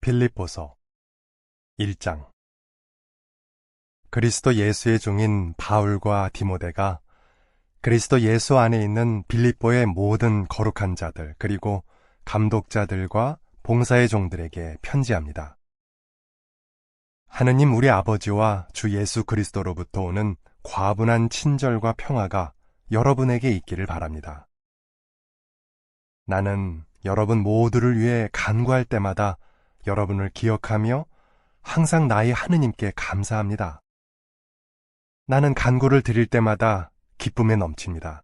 빌립보서 1장. 그리스도 예수의 종인 바울과 디모데가 그리스도 예수 안에 있는 빌립보의 모든 거룩한 자들 그리고 감독자들과 봉사의 종들에게 편지합니다. 하느님 우리 아버지와 주 예수 그리스도로부터 오는 과분한 친절과 평화가 여러분에게 있기를 바랍니다. 나는 여러분 모두를 위해 간구할 때마다 여러분을 기억하며 항상 나의 하느님께 감사합니다. 나는 간구를 드릴 때마다 기쁨에 넘칩니다.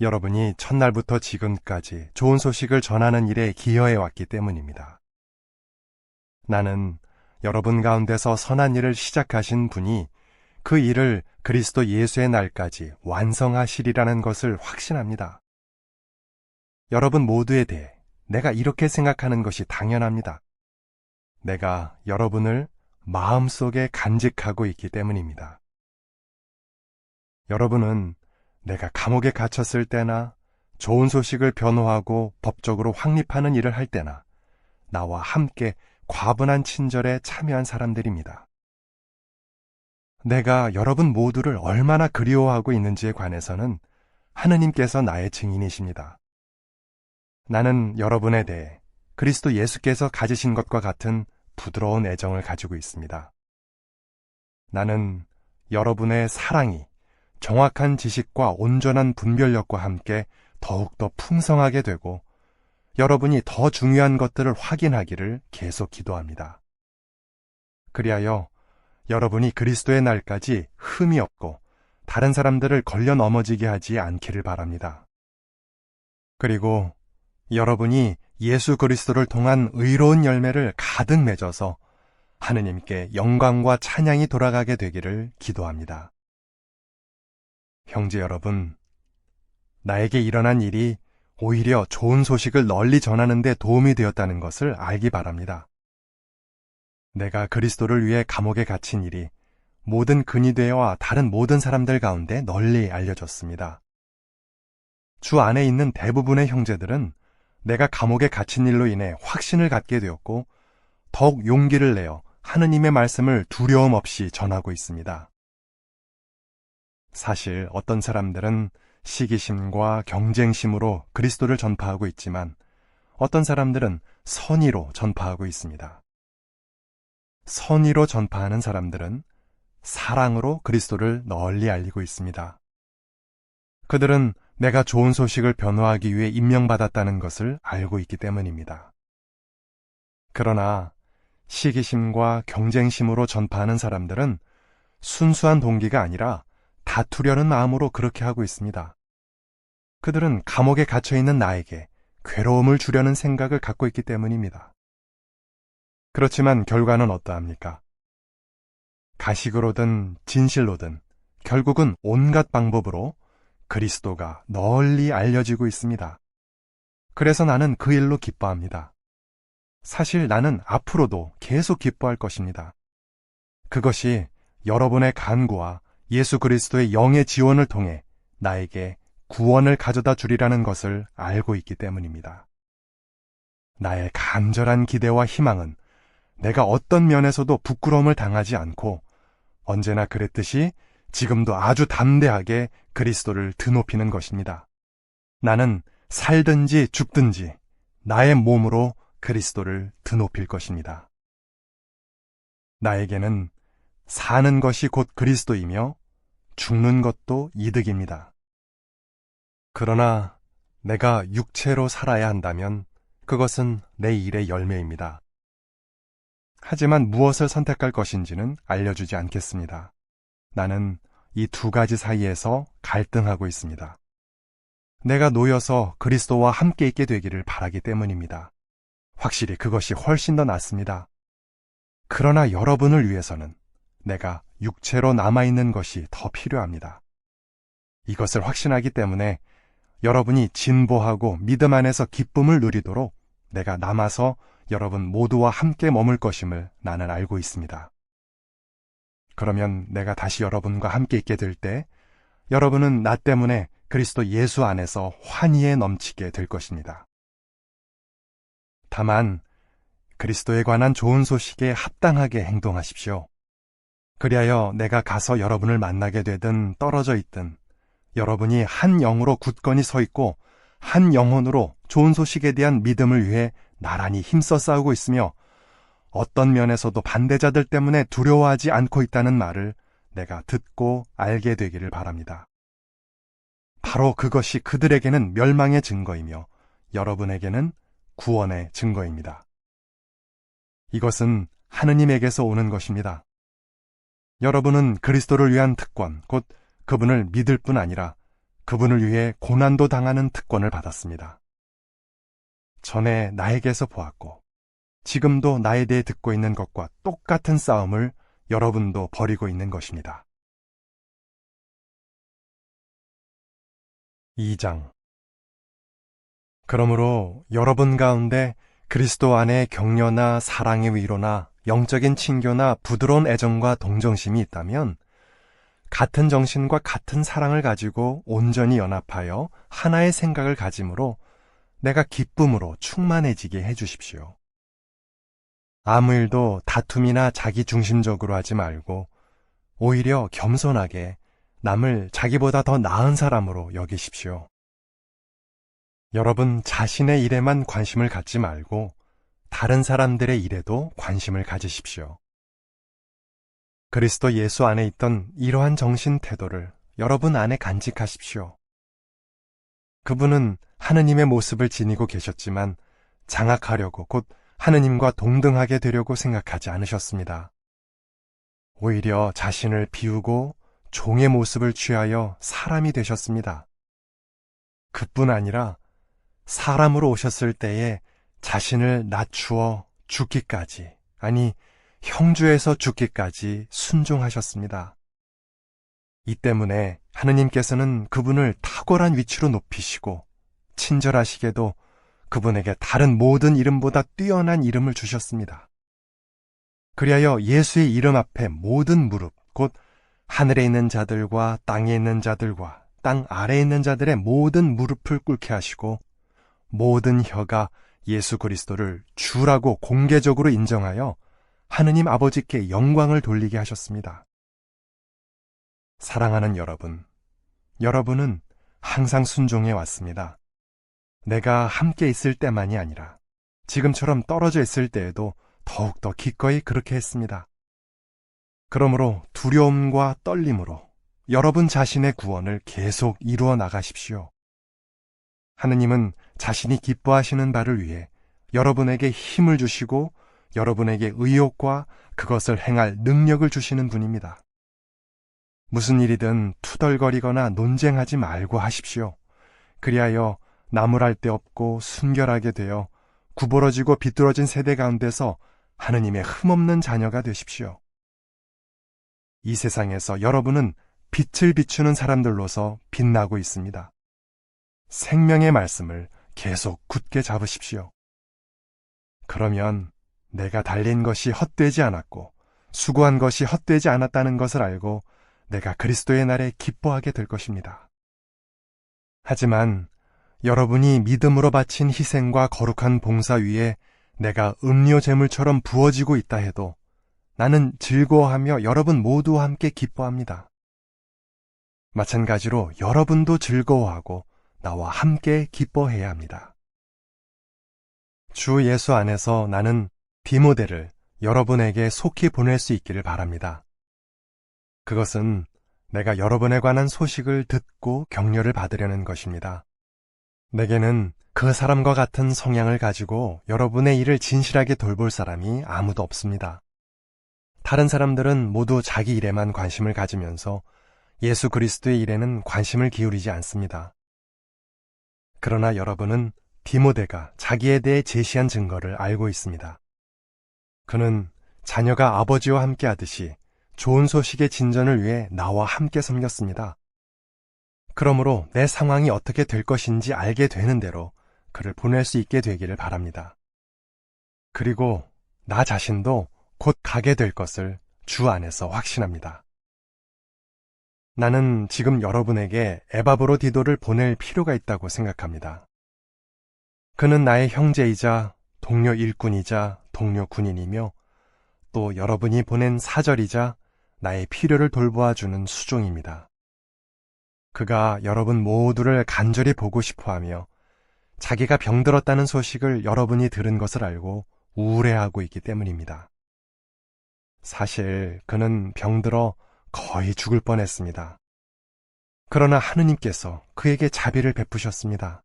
여러분이 첫날부터 지금까지 좋은 소식을 전하는 일에 기여해 왔기 때문입니다. 나는 여러분 가운데서 선한 일을 시작하신 분이 그 일을 그리스도 예수의 날까지 완성하시리라는 것을 확신합니다. 여러분 모두에 대해 내가 이렇게 생각하는 것이 당연합니다. 내가 여러분을 마음속에 간직하고 있기 때문입니다. 여러분은 내가 감옥에 갇혔을 때나 좋은 소식을 변호하고 법적으로 확립하는 일을 할 때나 나와 함께 과분한 친절에 참여한 사람들입니다. 내가 여러분 모두를 얼마나 그리워하고 있는지에 관해서는 하느님께서 나의 증인이십니다. 나는 여러분에 대해 그리스도 예수께서 가지신 것과 같은 부드러운 애정을 가지고 있습니다. 나는 여러분의 사랑이 정확한 지식과 온전한 분별력과 함께 더욱더 풍성하게 되고 여러분이 더 중요한 것들을 확인하기를 계속 기도합니다. 그리하여 여러분이 그리스도의 날까지 흠이 없고 다른 사람들을 걸려 넘어지게 하지 않기를 바랍니다. 그리고 여러분이 예수 그리스도를 통한 의로운 열매를 가득 맺어서 하느님께 영광과 찬양이 돌아가게 되기를 기도합니다. 형제 여러분, 나에게 일어난 일이 오히려 좋은 소식을 널리 전하는 데 도움이 되었다는 것을 알기 바랍니다. 내가 그리스도를 위해 감옥에 갇힌 일이 모든 근위대와 다른 모든 사람들 가운데 널리 알려졌습니다. 주 안에 있는 대부분의 형제들은 내가 감옥에 갇힌 일로 인해 확신을 갖게 되었고 더욱 용기를 내어 하느님의 말씀을 두려움 없이 전하고 있습니다. 사실 어떤 사람들은 시기심과 경쟁심으로 그리스도를 전파하고 있지만 어떤 사람들은 선의로 전파하고 있습니다. 선의로 전파하는 사람들은 사랑으로 그리스도를 널리 알리고 있습니다. 그들은 내가 좋은 소식을 변호하기 위해 임명받았다는 것을 알고 있기 때문입니다. 그러나 시기심과 경쟁심으로 전파하는 사람들은 순수한 동기가 아니라 다투려는 마음으로 그렇게 하고 있습니다. 그들은 감옥에 갇혀있는 나에게 괴로움을 주려는 생각을 갖고 있기 때문입니다. 그렇지만 결과는 어떠합니까? 가식으로든 진실로든 결국은 온갖 방법으로 그리스도가 널리 알려지고 있습니다. 그래서 나는 그 일로 기뻐합니다. 사실 나는 앞으로도 계속 기뻐할 것입니다. 그것이 여러분의 간구와 예수 그리스도의 영의 지원을 통해 나에게 구원을 가져다 주리라는 것을 알고 있기 때문입니다. 나의 간절한 기대와 희망은 내가 어떤 면에서도 부끄러움을 당하지 않고 언제나 그랬듯이 지금도 아주 담대하게 그리스도를 드높이는 것입니다. 나는 살든지 죽든지 나의 몸으로 그리스도를 드높일 것입니다. 나에게는 사는 것이 곧 그리스도이며 죽는 것도 이득입니다. 그러나 내가 육체로 살아야 한다면 그것은 내 일의 열매입니다. 하지만 무엇을 선택할 것인지는 알려주지 않겠습니다. 나는 이 두 가지 사이에서 갈등하고 있습니다. 내가 놓여서 그리스도와 함께 있게 되기를 바라기 때문입니다. 확실히 그것이 훨씬 더 낫습니다. 그러나 여러분을 위해서는 내가 육체로 남아있는 것이 더 필요합니다. 이것을 확신하기 때문에 여러분이 진보하고 믿음 안에서 기쁨을 누리도록 내가 남아서 여러분 모두와 함께 머물 것임을 나는 알고 있습니다. 그러면 내가 다시 여러분과 함께 있게 될 때 여러분은 나 때문에 그리스도 예수 안에서 환희에 넘치게 될 것입니다. 다만 그리스도에 관한 좋은 소식에 합당하게 행동하십시오. 그리하여 내가 가서 여러분을 만나게 되든 떨어져 있든 여러분이 한 영으로 굳건히 서 있고 한 영혼으로 좋은 소식에 대한 믿음을 위해 나란히 힘써 싸우고 있으며 어떤 면에서도 반대자들 때문에 두려워하지 않고 있다는 말을 내가 듣고 알게 되기를 바랍니다. 바로 그것이 그들에게는 멸망의 증거이며 여러분에게는 구원의 증거입니다. 이것은 하느님에게서 오는 것입니다. 여러분은 그리스도를 위한 특권, 곧 그분을 믿을 뿐 아니라 그분을 위해 고난도 당하는 특권을 받았습니다. 전에 나에게서 보았고 지금도 나에 대해 듣고 있는 것과 똑같은 싸움을 여러분도 벌이고 있는 것입니다. 2장. 그러므로 여러분 가운데 그리스도 안에 격려나 사랑의 위로나 영적인 친교나 부드러운 애정과 동정심이 있다면 같은 정신과 같은 사랑을 가지고 온전히 연합하여 하나의 생각을 가짐으로 내가 기쁨으로 충만해지게 해주십시오. 아무 일도 다툼이나 자기 중심적으로 하지 말고 오히려 겸손하게 남을 자기보다 더 나은 사람으로 여기십시오. 여러분 자신의 일에만 관심을 갖지 말고 다른 사람들의 일에도 관심을 가지십시오. 그리스도 예수 안에 있던 이러한 정신 태도를 여러분 안에 간직하십시오. 그분은 하느님의 모습을 지니고 계셨지만 장악하려고 곧 하느님과 동등하게 되려고 생각하지 않으셨습니다. 오히려 자신을 비우고 종의 모습을 취하여 사람이 되셨습니다. 그뿐 아니라 사람으로 오셨을 때에 자신을 낮추어 죽기까지, 아니 형주에서 죽기까지 순종하셨습니다. 이 때문에 하느님께서는 그분을 탁월한 위치로 높이시고 친절하시게도 그분에게 다른 모든 이름보다 뛰어난 이름을 주셨습니다. 그리하여 예수의 이름 앞에 모든 무릎, 곧 하늘에 있는 자들과 땅에 있는 자들과 땅 아래에 있는 자들의 모든 무릎을 꿇게 하시고 모든 혀가 예수 그리스도를 주라고 공개적으로 인정하여 하느님 아버지께 영광을 돌리게 하셨습니다. 사랑하는 여러분, 여러분은 항상 순종해 왔습니다. 내가 함께 있을 때만이 아니라 지금처럼 떨어져 있을 때에도 더욱더 기꺼이 그렇게 했습니다. 그러므로 두려움과 떨림으로 여러분 자신의 구원을 계속 이루어 나가십시오. 하느님은 자신이 기뻐하시는 바를 위해 여러분에게 힘을 주시고 여러분에게 의욕과 그것을 행할 능력을 주시는 분입니다. 무슨 일이든 투덜거리거나 논쟁하지 말고 하십시오. 그리하여 나무랄 데 없고 순결하게 되어 구부러지고 비뚤어진 세대 가운데서 하느님의 흠없는 자녀가 되십시오. 이 세상에서 여러분은 빛을 비추는 사람들로서 빛나고 있습니다. 생명의 말씀을 계속 굳게 잡으십시오. 그러면 내가 달린 것이 헛되지 않았고 수고한 것이 헛되지 않았다는 것을 알고 내가 그리스도의 날에 기뻐하게 될 것입니다. 하지만 여러분이 믿음으로 바친 희생과 거룩한 봉사 위에 내가 음료 제물처럼 부어지고 있다 해도 나는 즐거워하며 여러분 모두와 함께 기뻐합니다. 마찬가지로 여러분도 즐거워하고 나와 함께 기뻐해야 합니다. 주 예수 안에서 나는 디모데를 여러분에게 속히 보낼 수 있기를 바랍니다. 그것은 내가 여러분에 관한 소식을 듣고 격려를 받으려는 것입니다. 내게는 그 사람과 같은 성향을 가지고 여러분의 일을 진실하게 돌볼 사람이 아무도 없습니다. 다른 사람들은 모두 자기 일에만 관심을 가지면서 예수 그리스도의 일에는 관심을 기울이지 않습니다. 그러나 여러분은 디모데가 자기에 대해 제시한 증거를 알고 있습니다. 그는 자녀가 아버지와 함께 하듯이 좋은 소식의 진전을 위해 나와 함께 섬겼습니다. 그러므로 내 상황이 어떻게 될 것인지 알게 되는 대로 그를 보낼 수 있게 되기를 바랍니다. 그리고 나 자신도 곧 가게 될 것을 주 안에서 확신합니다. 나는 지금 여러분에게 에바브로디도를 보낼 필요가 있다고 생각합니다. 그는 나의 형제이자 동료 일꾼이자 동료 군인이며 또 여러분이 보낸 사절이자 나의 필요를 돌보아주는 수종입니다. 그가 여러분 모두를 간절히 보고 싶어하며 자기가 병들었다는 소식을 여러분이 들은 것을 알고 우울해하고 있기 때문입니다. 사실 그는 병들어 거의 죽을 뻔했습니다. 그러나 하느님께서 그에게 자비를 베푸셨습니다.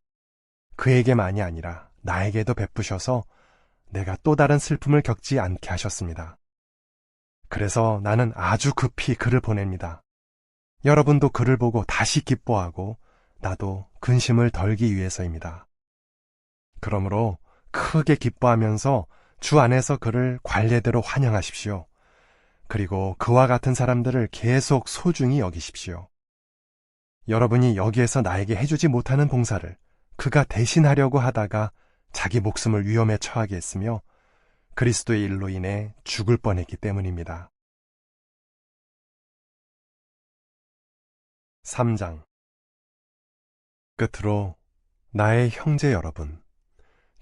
그에게만이 아니라 나에게도 베푸셔서 내가 또 다른 슬픔을 겪지 않게 하셨습니다. 그래서 나는 아주 급히 그를 보냅니다. 여러분도 그를 보고 다시 기뻐하고 나도 근심을 덜기 위해서입니다. 그러므로 크게 기뻐하면서 주 안에서 그를 관례대로 환영하십시오. 그리고 그와 같은 사람들을 계속 소중히 여기십시오. 여러분이 여기에서 나에게 해주지 못하는 봉사를 그가 대신하려고 하다가 자기 목숨을 위험에 처하게 했으며 그리스도의 일로 인해 죽을 뻔했기 때문입니다. 3장. 끝으로 나의 형제 여러분,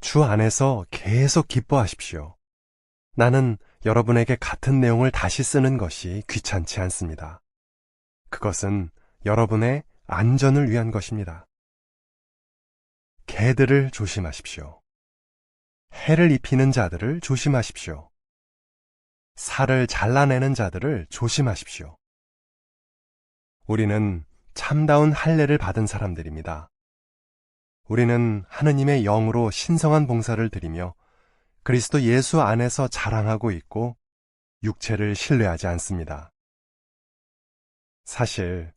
주 안에서 계속 기뻐하십시오. 나는 여러분에게 같은 내용을 다시 쓰는 것이 귀찮지 않습니다. 그것은 여러분의 안전을 위한 것입니다. 개들을 조심하십시오. 해를 입히는 자들을 조심하십시오. 살을 잘라내는 자들을 조심하십시오. 우리는 참다운 할례를 받은 사람들입니다. 우리는 하느님의 영으로 신성한 봉사를 드리며 그리스도 예수 안에서 자랑하고 있고 육체를 신뢰하지 않습니다. 사실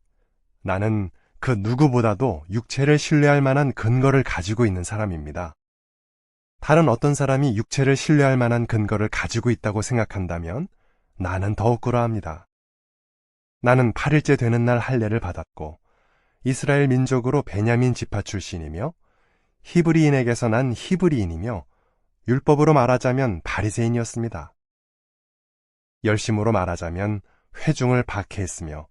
나는 그 누구보다도 육체를 신뢰할 만한 근거를 가지고 있는 사람입니다. 다른 어떤 사람이 육체를 신뢰할 만한 근거를 가지고 있다고 생각한다면 나는 더욱 그러합니다. 나는 8일째 되는 날 할례를 받았고 이스라엘 민족으로 베냐민 지파 출신이며 히브리인에게서 난 히브리인이며 율법으로 말하자면 바리새인이었습니다. 열심으로 말하자면 회중을 박해했으며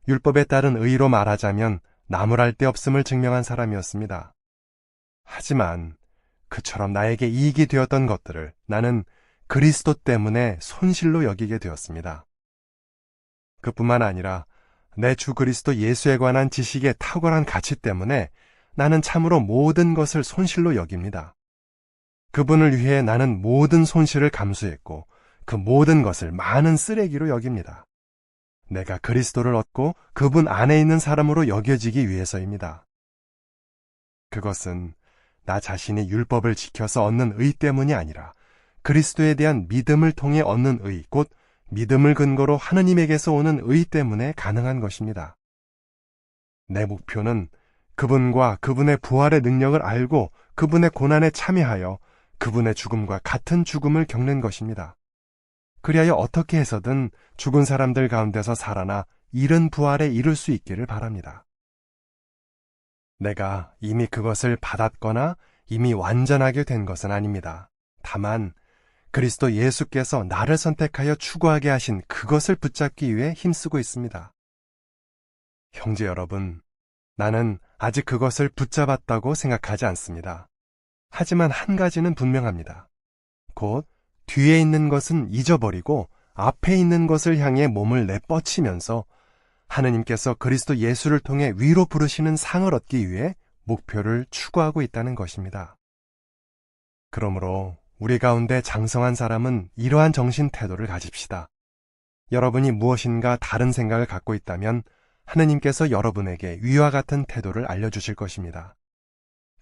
율법에 따른 의로 말하자면 나무랄 데 없음을 증명한 사람이었습니다. 하지만 그처럼 나에게 이익이 되었던 것들을 나는 그리스도 때문에 손실로 여기게 되었습니다. 그뿐만 아니라 내 주 그리스도 예수에 관한 지식의 탁월한 가치 때문에 나는 참으로 모든 것을 손실로 여깁니다. 그분을 위해 나는 모든 손실을 감수했고 그 모든 것을 많은 쓰레기로 여깁니다. 내가 그리스도를 얻고 그분 안에 있는 사람으로 여겨지기 위해서입니다. 그것은 나 자신이 율법을 지켜서 얻는 의 때문이 아니라 그리스도에 대한 믿음을 통해 얻는 의, 곧 믿음을 근거로 하느님에게서 오는 의 때문에 가능한 것입니다. 내 목표는 그분과 그분의 부활의 능력을 알고 그분의 고난에 참여하여 그분의 죽음과 같은 죽음을 겪는 것입니다. 그리하여 어떻게 해서든 죽은 사람들 가운데서 살아나 이른 부활에 이룰 수 있기를 바랍니다. 내가 이미 그것을 받았거나 이미 완전하게 된 것은 아닙니다. 다만 그리스도 예수께서 나를 선택하여 추구하게 하신 그것을 붙잡기 위해 힘쓰고 있습니다. 형제 여러분, 나는 아직 그것을 붙잡았다고 생각하지 않습니다. 하지만 한 가지는 분명합니다. 곧 뒤에 있는 것은 잊어버리고 앞에 있는 것을 향해 몸을 내뻗치면서 하느님께서 그리스도 예수를 통해 위로 부르시는 상을 얻기 위해 목표를 추구하고 있다는 것입니다. 그러므로 우리 가운데 장성한 사람은 이러한 정신 태도를 가집시다. 여러분이 무엇인가 다른 생각을 갖고 있다면 하느님께서 여러분에게 위와 같은 태도를 알려주실 것입니다.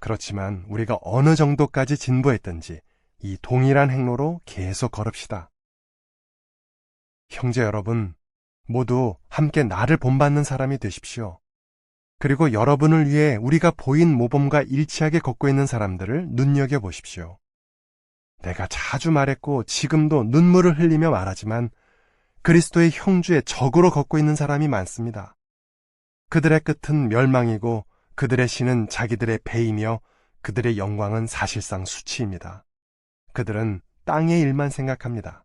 그렇지만 우리가 어느 정도까지 진보했든지 이 동일한 행로로 계속 걸읍시다. 형제 여러분, 모두 함께 나를 본받는 사람이 되십시오. 그리고 여러분을 위해 우리가 보인 모범과 일치하게 걷고 있는 사람들을 눈여겨보십시오. 내가 자주 말했고 지금도 눈물을 흘리며 말하지만 그리스도의 형주의 적으로 걷고 있는 사람이 많습니다. 그들의 끝은 멸망이고 그들의 신은 자기들의 배이며 그들의 영광은 사실상 수치입니다. 그들은 땅의 일만 생각합니다.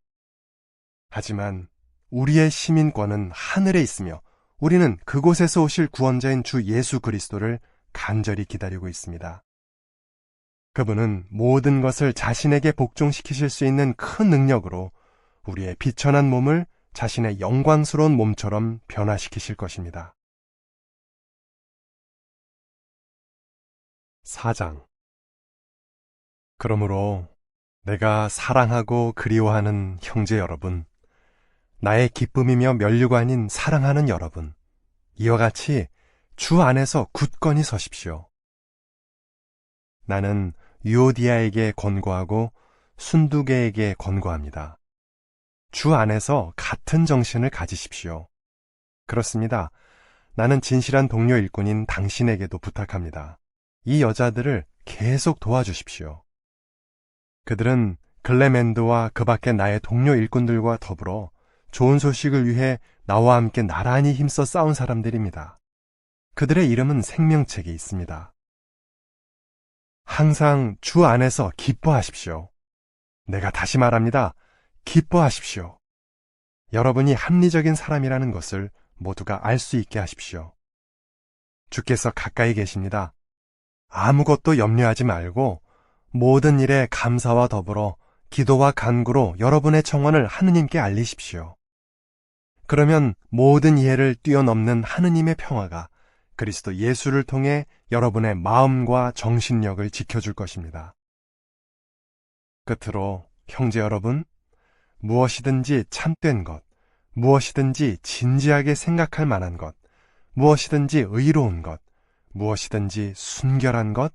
하지만 우리의 시민권은 하늘에 있으며 우리는 그곳에서 오실 구원자인 주 예수 그리스도를 간절히 기다리고 있습니다. 그분은 모든 것을 자신에게 복종시키실 수 있는 큰 능력으로 우리의 비천한 몸을 자신의 영광스러운 몸처럼 변화시키실 것입니다. 4장. 그러므로 내가 사랑하고 그리워하는 형제 여러분, 나의 기쁨이며 면류관인 사랑하는 여러분, 이와 같이 주 안에서 굳건히 서십시오. 나는 유오디아에게 권고하고 순두개에게 권고합니다. 주 안에서 같은 정신을 가지십시오. 그렇습니다. 나는 진실한 동료 일꾼인 당신에게도 부탁합니다. 이 여자들을 계속 도와주십시오. 그들은 글레멘드와 그 밖의 나의 동료 일꾼들과 더불어 좋은 소식을 위해 나와 함께 나란히 힘써 싸운 사람들입니다. 그들의 이름은 생명책에 있습니다. 항상 주 안에서 기뻐하십시오. 내가 다시 말합니다. 기뻐하십시오. 여러분이 합리적인 사람이라는 것을 모두가 알 수 있게 하십시오. 주께서 가까이 계십니다. 아무것도 염려하지 말고 모든 일에 감사와 더불어 기도와 간구로 여러분의 청원을 하느님께 알리십시오. 그러면 모든 이해를 뛰어넘는 하느님의 평화가 그리스도 예수를 통해 여러분의 마음과 정신력을 지켜줄 것입니다. 끝으로 형제 여러분, 무엇이든지 참된 것, 무엇이든지 진지하게 생각할 만한 것, 무엇이든지 의로운 것, 무엇이든지 순결한 것,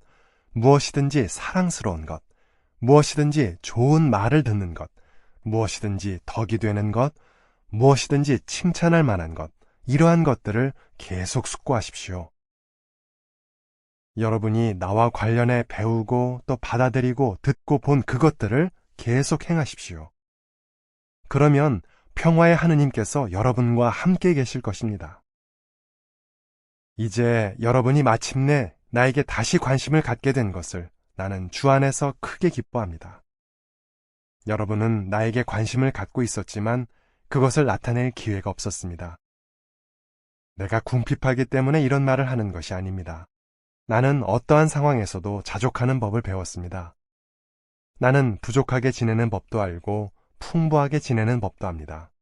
무엇이든지 사랑스러운 것, 무엇이든지 좋은 말을 듣는 것, 무엇이든지 덕이 되는 것, 무엇이든지 칭찬할 만한 것, 이러한 것들을 계속 숙고하십시오. 여러분이 나와 관련해 배우고 또 받아들이고 듣고 본 그것들을 계속 행하십시오. 그러면 평화의 하느님께서 여러분과 함께 계실 것입니다. 이제 여러분이 마침내 나에게 다시 관심을 갖게 된 것을 나는 주 안에서 크게 기뻐합니다. 여러분은 나에게 관심을 갖고 있었지만 그것을 나타낼 기회가 없었습니다. 내가 궁핍하기 때문에 이런 말을 하는 것이 아닙니다. 나는 어떠한 상황에서도 자족하는 법을 배웠습니다. 나는 부족하게 지내는 법도 알고 풍부하게 지내는 법도 압니다.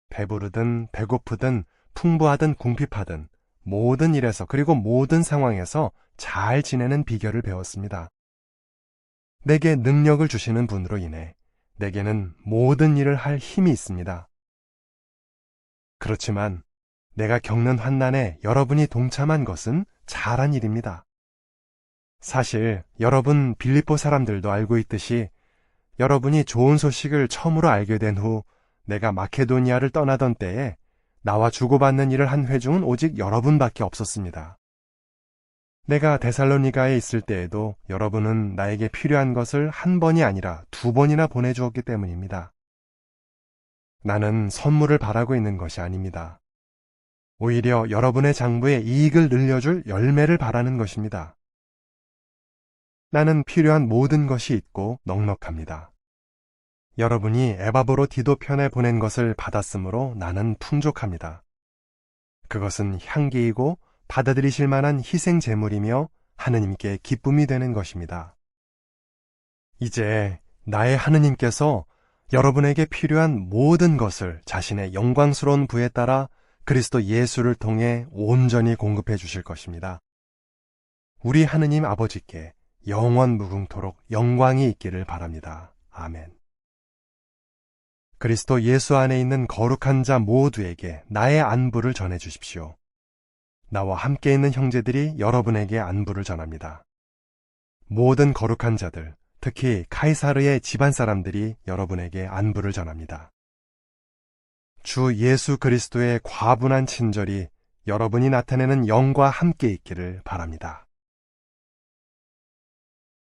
배부르든 배고프든 풍부하든 궁핍하든 모든 일에서 그리고 모든 상황에서 잘 지내는 비결을 배웠습니다. 내게 능력을 주시는 분으로 인해 내게는 모든 일을 할 힘이 있습니다. 그렇지만 내가 겪는 환난에 여러분이 동참한 것은 잘한 일입니다. 사실 여러분 빌립보 사람들도 알고 있듯이 여러분이 좋은 소식을 처음으로 알게 된 후 내가 마케도니아를 떠나던 때에 나와 주고받는 일을 한 회중은 오직 여러분밖에 없었습니다. 내가 데살로니가에 있을 때에도 여러분은 나에게 필요한 것을 한 번이 아니라 2번이나 보내주었기 때문입니다. 나는 선물을 바라고 있는 것이 아닙니다. 오히려 여러분의 장부에 이익을 늘려줄 열매를 바라는 것입니다. 나는 필요한 모든 것이 있고 넉넉합니다. 여러분이 에바브로 디도 편에 보낸 것을 받았으므로 나는 풍족합니다. 그것은 향기이고 받아들이실 만한 희생 제물이며 하느님께 기쁨이 되는 것입니다. 이제 나의 하느님께서 여러분에게 필요한 모든 것을 자신의 영광스러운 부에 따라 그리스도 예수를 통해 온전히 공급해 주실 것입니다. 우리 하느님 아버지께 영원 무궁토록 영광이 있기를 바랍니다. 아멘. 그리스도 예수 안에 있는 거룩한 자 모두에게 나의 안부를 전해 주십시오. 나와 함께 있는 형제들이 여러분에게 안부를 전합니다. 모든 거룩한 자들, 특히 카이사르의 집안 사람들이 여러분에게 안부를 전합니다. 주 예수 그리스도의 과분한 친절이 여러분이 나타내는 영과 함께 있기를 바랍니다.